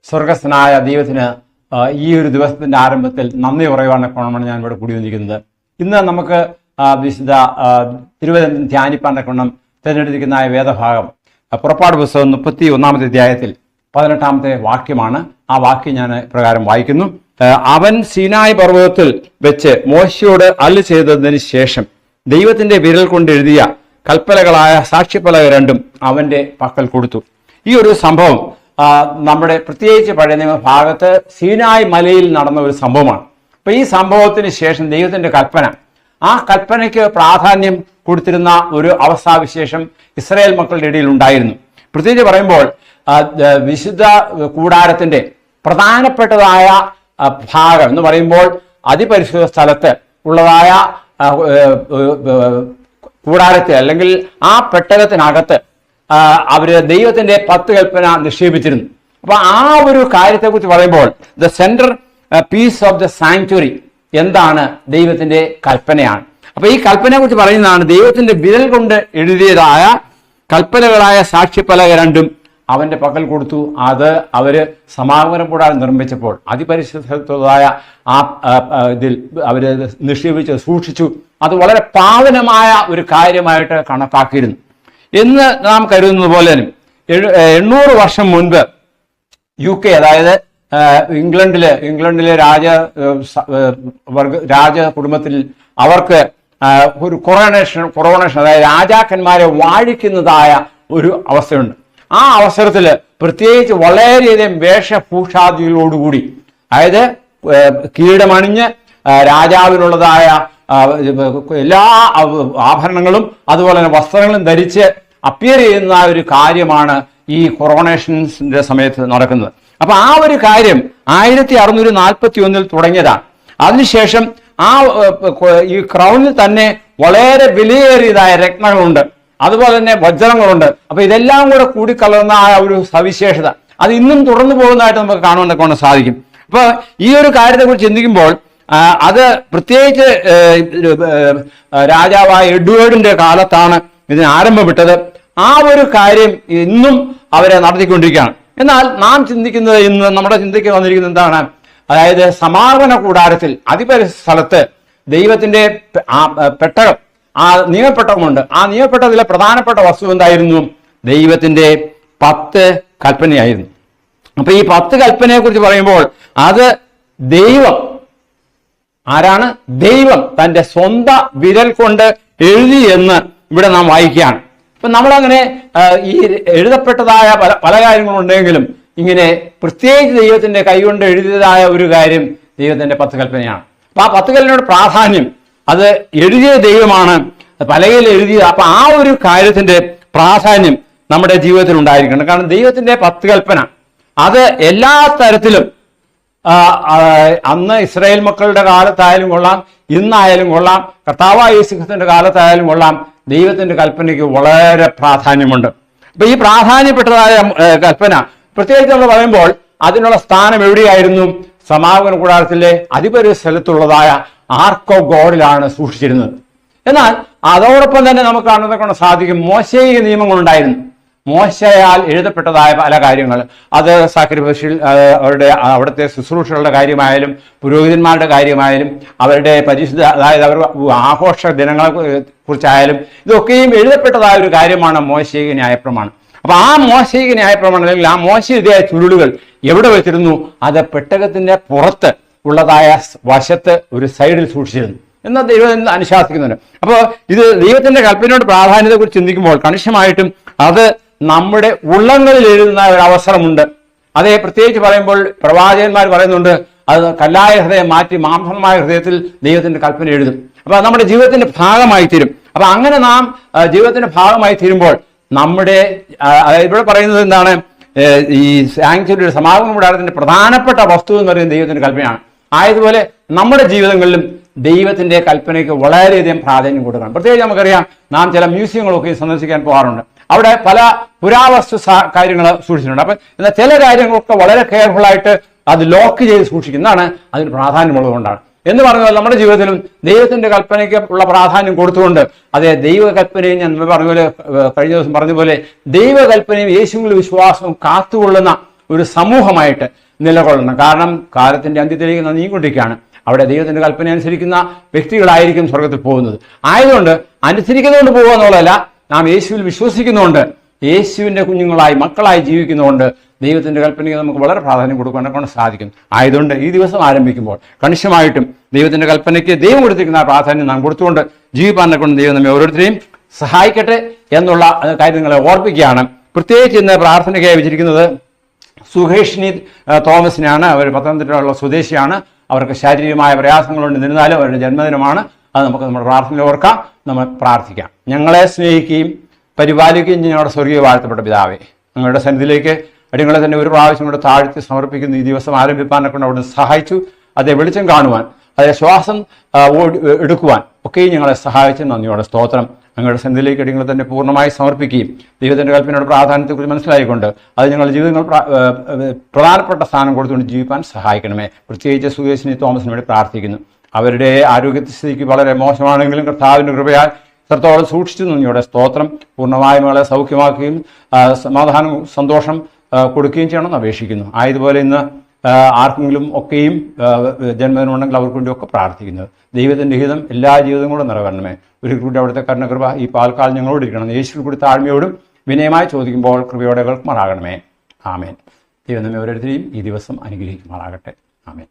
സ്വർഗസ്ഥനായ ദൈവത്തിന് ഈ ഒരു ദിവസത്തിന്റെ ആരംഭത്തിൽ നന്ദി പറയുവാനൊക്കെയാണ് ഞാൻ ഇവിടെ കൂടി വന്നിരിക്കുന്നത്. ഇന്ന് നമുക്ക് വിശുദ്ധ തിരുവചനം ധ്യാനിപ്പാനൊക്കെ തിരഞ്ഞെടുത്തിരിക്കുന്ന വേദഭാഗം പുറപ്പാട് പുസ്തകം 31 അധ്യായത്തിൽ 18 വാക്യമാണ്. ആ വാക്യം ഞാൻ പ്രകാരം വായിക്കുന്നു. അവൻ സീനായി പർവ്വതത്തിൽ വെച്ച് മോശയോട് അരുളി ചെയ്തതിന് ശേഷം ദൈവത്തിന്റെ വിരൽ കൊണ്ട് എഴുതിയ കൽപ്പലകളായ സാക്ഷ്യപ്പലക രണ്ടും അവന്റെ പക്കൽ കൊടുത്തു. ഈ ഒരു സംഭവം നമ്മുടെ പ്രത്യേകിച്ച് പഴയ നിയമ ഭാഗത്ത് സീനായി മലയിൽ നടന്ന ഒരു സംഭവമാണ്. അപ്പൊ ഈ സംഭവത്തിന് ശേഷം ദൈവത്തിന്റെ കൽപ്പന, ആ കൽപ്പനയ്ക്ക് പ്രാധാന്യം കൊടുത്തിരുന്ന ഒരു അവസ്ഥാവിശേഷം ഇസ്രായേൽ മക്കളുടെ ഇടയിൽ ഉണ്ടായിരുന്നു. പ്രത്യേകിച്ച് പറയുമ്പോൾ വിശുദ്ധ കൂടാരത്തിന്റെ പ്രധാനപ്പെട്ടതായ ഭാഗം എന്ന് പറയുമ്പോൾ അതിപരിശുദ്ധ സ്ഥലത്ത് ഉള്ളതായ കൂടാരത്തെ അല്ലെങ്കിൽ ആ പെട്ടകത്തിനകത്ത് അവര് ദൈവത്തിന്റെ 10 കൽപ്പന നിക്ഷേപിച്ചിരുന്നു. അപ്പൊ ആ ഒരു കാര്യത്തെക്കുറിച്ച് പറയുമ്പോൾ the central piece of the sanctuary എന്താണ്? ദൈവത്തിന്റെ കൽപ്പനയാണ്. അപ്പൊ ഈ കൽപ്പനയെ കുറിച്ച് പറയുന്നതാണ് ദൈവത്തിന്റെ വിരൽ കൊണ്ട് എഴുതിയതായ കൽപ്പനകളായ സാക്ഷ്യപ്പലക രണ്ടും അവന്റെ പക്കൽ കൊടുത്തു. അത് അവര് സമാഗമനം കൂടാതെ നിർമ്മിച്ചപ്പോൾ അതിപരിശുദ്ധമായ ആ ഇതിൽ അവര് നിക്ഷേപിച്ച് സൂക്ഷിച്ചു. അത് വളരെ പാവനമായ ഒരു കാര്യമായിട്ട് കണക്കാക്കിയിരുന്നു എന്ന് നാം കരുതുന്നത് പോലെ തന്നെ 800 വർഷം മുൻപ് UK, അതായത് ഇംഗ്ലണ്ടിലെ രാജ കുടുംബത്തിൽ അവർക്ക് ഒരു കൊറോണേഷൻ അതായത് രാജാക്കന്മാരെ വാഴിക്കുന്നതായ ഒരു അവസ്ഥയുണ്ട്. ആ അവസരത്തിൽ പ്രത്യേകിച്ച് വളരെയധികം വേഷഭൂഷാദികളോടുകൂടി, അതായത് കിരീടമണിഞ്ഞ് രാജാവിനുള്ളതായ എല്ലാ ആഭരണങ്ങളും അതുപോലെ തന്നെ വസ്ത്രങ്ങളും ധരിച്ച് അപ്പിയർ ചെയ്യുന്ന ഒരു കാര്യമാണ് ഈ കൊറോണേഷൻസിന്റെ സമയത്ത് നടക്കുന്നത്. അപ്പൊ ആ ഒരു കാര്യം 1641 തുടങ്ങിയതാണ്. അതിനുശേഷം ഈ ക്രൗണിൽ തന്നെ വളരെ വിലയേറിയതായ രത്നങ്ങളുണ്ട്, അതുപോലെ തന്നെ വജ്രങ്ങളുണ്ട്. അപ്പൊ ഇതെല്ലാം കൂടെ കൂടിക്കലർന്ന ആ ഒരു സവിശേഷത അത് ഇന്നും തുടർന്നു പോകുന്നതായിട്ട് നമുക്ക് കാണുവാൻ സാധിക്കും. അപ്പൊ ഈ ഒരു കാര്യത്തെക്കുറിച്ച് ചിന്തിക്കുമ്പോൾ അത് പ്രത്യേകിച്ച് രാജാവായ എഡ്വേർഡിന്റെ കാലത്താണ് ഇതിന് ആരംഭമിട്ടത്. ആ ഒരു കാര്യം ഇന്നും അവരെ നടത്തിക്കൊണ്ടിരിക്കുകയാണ്. എന്നാൽ നാം ചിന്തിക്കുന്നത്, ഇന്ന് നമ്മുടെ ചിന്തയ്ക്ക് വന്നിരിക്കുന്നത് എന്താണ്? അതായത് സമാഗമന കൂടാരത്തിൽ അതിപരിശുദ്ധ സ്ഥലത്ത് ദൈവത്തിന്റെ പെട്ടകം, ആ നിയമപ്പെട്ടകമുണ്ട്. ആ നിയമപ്പെട്ടതിലെ പ്രധാനപ്പെട്ട വസ്തു എന്തായിരുന്നു? ദൈവത്തിന്റെ 10 കൽപ്പനയായിരുന്നു. അപ്പൊ ഈ 10 കൽപ്പനയെ കുറിച്ച് പറയുമ്പോൾ അത് ദൈവം, ആരാണ്? ദൈവം തന്റെ സ്വന്തം വിരൽ കൊണ്ട് എഴുതി എന്ന് ഇവിടെ നാം വായിക്കുകയാണ്. അപ്പൊ നമ്മളങ്ങനെ ഈ എഴുതപ്പെട്ടതായ പല കാര്യങ്ങളുണ്ടെങ്കിലും ഇങ്ങനെ പ്രത്യേകിച്ച് ദൈവത്തിന്റെ കൈകൊണ്ട് എഴുതിയതായ ഒരു കാര്യം ദൈവത്തിന്റെ 10 കൽപ്പനയാണ്. അപ്പൊ ആ 10 കൽപ്പനയുടെ പ്രാധാന്യം, അത് എഴുതിയ ദൈവമാണ്, പലകയിൽ എഴുതിയത്. അപ്പൊ ആ ഒരു കാര്യത്തിന്റെ പ്രാധാന്യം നമ്മുടെ ജീവിതത്തിൽ ഉണ്ടായിരിക്കണം. കാരണം ദൈവത്തിന്റെ 10 കൽപ്പന അത് എല്ലാ തരത്തിലും അന്ന് ഇസ്രായേൽ മക്കളുടെ കാലത്തായാലും കൊള്ളാം, ഇന്നായാലും കൊള്ളാം, കർത്താവായ യേശുക്രിസ്തുവിന്റെ കാലത്തായാലും കൊള്ളാം, ദൈവത്തിന്റെ കൽപ്പനയ്ക്ക് വളരെ പ്രാധാന്യമുണ്ട്. അപ്പൊ ഈ പ്രാധാന്യപ്പെട്ടതായ കൽപ്പന പ്രത്യേകിച്ച് നമ്മൾ പറയുമ്പോൾ അതിനുള്ള സ്ഥാനം എവിടെയായിരുന്നു? സമാഗമന കൂടാരത്തിലെ അതിപരിശുദ്ധ സ്ഥലത്തുള്ളതായ ആർക്ക് ഓഫ് ഗോഡിലാണ് സൂക്ഷിച്ചിരുന്നത്. എന്നാൽ അതോടൊപ്പം തന്നെ നമുക്ക് കാണുന്നതൊക്കെ സാധിക്കും, മോശയിക നിയമങ്ങളുണ്ടായിരുന്നു. മോശയാൽ എഴുതപ്പെട്ടതായ പല കാര്യങ്ങൾ, അത് സാക്രിഫൈസിൽ അവിടുത്തെ ശുശ്രൂഷകളുടെ കാര്യമായാലും പുരോഹിതന്മാരുടെ കാര്യമായാലും അവരുടെ പരിശുദ്ധ, അതായത് അവർ ആഘോഷ ദിനങ്ങളെ കുറിച്ചായാലും ഇതൊക്കെയും എഴുതപ്പെട്ടതായ ഒരു കാര്യമാണ് മോശയിക ന്യായപ്രമാണം. അപ്പൊ ആ മോശയിക ന്യായപ്രമാണം അല്ലെങ്കിൽ ആ മോശയുടേതായ ചുരുളുകൾ എവിടെ വെച്ചിരുന്നു? അത് പെട്ടകത്തിന്റെ പുറത്ത് ഉള്ളതായ വശത്ത് ഒരു സൈഡിൽ സൂക്ഷിച്ചിരുന്നു എന്ന് ദൈവം അനുശാസിക്കുന്നുണ്ട്. അപ്പോൾ ഇത് ദൈവത്തിന്റെ കൽപ്പനയുടെ പ്രാധാന്യത്തെ കുറിച്ച് ചിന്തിക്കുമ്പോൾ കണിശമായിട്ടും അത് നമ്മുടെ ഉള്ളങ്ങളിൽ എഴുതുന്ന ഒരു അവസരമുണ്ട്. അതേ പ്രത്യേകിച്ച് പറയുമ്പോൾ പ്രവാചകന്മാർ പറയുന്നുണ്ട്, അത് കല്ലായ ഹൃദയം മാറ്റി മാംസമായ ഹൃദയത്തിൽ ദൈവത്തിന്റെ കൽപ്പന എഴുതും. അപ്പൊ നമ്മുടെ ജീവിതത്തിന്റെ ഭാഗമായി തീരും. അപ്പൊ അങ്ങനെ നാം ജീവിതത്തിന്റെ ഭാഗമായി തീരുമ്പോൾ നമ്മുടെ ഇവിടെ പറയുന്നത് എന്താണ്? ഈ സാങ്ച്വറിയുടെ സമാഗമന കൂടാരത്തിന്റെ പ്രധാനപ്പെട്ട വസ്തു എന്ന് പറയുന്നത് ദൈവത്തിന്റെ കൽപ്പനയാണ്. ആയതുപോലെ നമ്മുടെ ജീവിതങ്ങളിലും ദൈവത്തിന്റെ കൽപ്പനയ്ക്ക് വളരെയധികം പ്രാധാന്യം കൊടുക്കണം. പ്രത്യേകിച്ച് നമുക്കറിയാം, നാം ചില മ്യൂസിയങ്ങളൊക്കെ സന്ദർശിക്കാൻ പോകാറുണ്ട്. അവിടെ പല പുരാവസ്തു കാര്യങ്ങൾ സൂക്ഷിച്ചിട്ടുണ്ട്. അപ്പൊ എന്നാൽ ചില കാര്യങ്ങളൊക്കെ വളരെ കെയർഫുള്ളായിട്ട് അത് ലോക്ക് ചെയ്ത് സൂക്ഷിക്കുന്നതാണ് അതിന് പ്രാധാന്യമുള്ളതുകൊണ്ടാണ്. എന്ന് പറഞ്ഞാൽ നമ്മുടെ ജീവിതത്തിലും ദൈവത്തിന്റെ കൽപ്പനയ്ക്ക് ഉള്ള പ്രാധാന്യം കൊടുത്തുകൊണ്ട്, അതേ ദൈവകൽപ്പനയും ഞാൻ കഴിഞ്ഞ ദിവസം പറഞ്ഞ പോലെ ദൈവകൽപ്പനയും യേശുവിൽ വിശ്വാസവും കാത്തുകൊള്ളുന്ന ഒരു സമൂഹമായിട്ട് നിലകൊള്ളണം. കാരണം കാലത്തിൻ്റെ അന്ത്യത്തിലേക്ക് നാം നീങ്ങിക്കൊണ്ടിരിക്കുകയാണ്. അവിടെ ദൈവത്തിൻ്റെ കൽപ്പന അനുസരിക്കുന്ന വ്യക്തികളായിരിക്കും സ്വർഗത്തിൽ പോകുന്നത്. ആയതുകൊണ്ട് അനുസരിക്കുന്നതുകൊണ്ട് പോകുക എന്നുള്ളതല്ല, നാം യേശുവിൽ വിശ്വസിക്കുന്നുണ്ട്, യേശുവിൻ്റെ കുഞ്ഞുങ്ങളായി മക്കളായി ജീവിക്കുന്നതുകൊണ്ട് ദൈവത്തിൻ്റെ കൽപ്പനയ്ക്ക് നമുക്ക് വളരെ പ്രാധാന്യം കൊടുക്കാനൊക്കെ സാധിക്കും. ആയതുകൊണ്ട് ഈ ദിവസം ആരംഭിക്കുമ്പോൾ കണിശമായിട്ടും ദൈവത്തിൻ്റെ കൽപ്പനയ്ക്ക് ദൈവം കൊടുത്തിരിക്കുന്ന പ്രാധാന്യം നാം കൊടുത്തുകൊണ്ട് ജീവിപ്പാനെ കൊണ്ട് ദൈവം നമ്മെ ഓരോരുത്തരെയും സഹായിക്കട്ടെ എന്നുള്ള കാര്യങ്ങളെ ഓർപ്പിക്കുകയാണ്. പ്രത്യേകിച്ച് ഇന്ന് പ്രാർത്ഥനയ്ക്കായി വെച്ചിരിക്കുന്നത് സുഹേഷിനി തോമസിനാണ്. അവർ പത്തനംതിട്ടയുള്ള സ്വദേശിയാണ്. അവർക്ക് ശാരീരികമായ പ്രയാസങ്ങളുണ്ട്, എന്നിരുന്നാലും അവരുടെ ജന്മദിനമാണ്. അത് നമുക്ക് നമ്മുടെ പ്രാർത്ഥനയിൽ ഓർക്കാം, നമ്മൾ പ്രാർത്ഥിക്കാം. ഞങ്ങളെ സ്നേഹിക്കുകയും പരിപാലിക്കുകയും ഞങ്ങളുടെ സ്വർഗീയ വാഴ്ത്തപ്പെട്ട പിതാവേ, ഞങ്ങളുടെ സന്നിധിയിലേക്ക് അടിയങ്ങളെ തന്നെ ഒരു പ്രാവശ്യം കൂടെ താഴ്ത്തി സമർപ്പിക്കുന്ന ഈ ദിവസം ആരംഭിപ്പാനെ കൊണ്ട് അവിടുന്ന് സഹായിച്ചു. അതേ വെളിച്ചം കാണുവാൻ, അതേ ശ്വാസം എടുക്കുവാൻ ഒക്കെയും ഞങ്ങളെ സഹായിച്ച് നന്ദിയോടെ സ്തോത്രം. ഞങ്ങളുടെ സന്നിധിയിലേക്ക് അടിയങ്ങളെ തന്നെ പൂർണ്ണമായി സമർപ്പിക്കുകയും ദൈവത്തിൻ്റെ കൽപ്പനയുടെ പ്രാധാന്യത്തെക്കുറിച്ച് മനസ്സിലായിക്കൊണ്ട് അത് ഞങ്ങളുടെ ജീവിതങ്ങൾ പ്രധാനപ്പെട്ട സ്ഥാനം കൊടുത്തുകൊണ്ട് ജീവിക്കാൻ സഹായിക്കണമേ. പ്രത്യേകിച്ച് സുഹേഷിനി തോമസിന് വേണ്ടി പ്രാർത്ഥിക്കുന്നു. അവരുടെ ആരോഗ്യസ്ഥിതിക്ക് വളരെ മോശമാണെങ്കിലും കർത്താവിൻ്റെ കൃപയാൽ ഇത്രത്തോളം സൂക്ഷിച്ചു നന്ദിയോടെ സ്തോത്രം. പൂർണ്ണമായും അവളെ സൗഖ്യമാക്കുകയും സമാധാനം സന്തോഷം കൊടുക്കുകയും ചെയ്യണമെന്ന് അപേക്ഷിക്കുന്നു. ആയതുപോലെ ഇന്ന് ആർക്കെങ്കിലും ഒക്കെയും ജന്മദിനമുണ്ടെങ്കിൽ അവർക്ക് വേണ്ടിയൊക്കെ പ്രാർത്ഥിക്കുന്നത് ദൈവത്തിൻ്റെ ഹിതം എല്ലാ ജീവിതങ്ങളും നിറവേറണമേ. ഒരു കൂടി അവിടുത്തെ കരുണകൃപ ഈ പാൽക്കാലം ഞങ്ങളോട് ഇരിക്കണം. യേശുവിൽ കൂടി താഴ്മയോടും വിനയമായി ചോദിക്കുമ്പോൾ കൃപയോടെ കേൾക്കുമാറാകണമേ. ആമേൻ. ദൈവം നമ്മെ ഓരോരുത്തരെയും ഈ ദിവസം അനുഗ്രഹിക്കുമാറാകട്ടെ. ആമേൻ.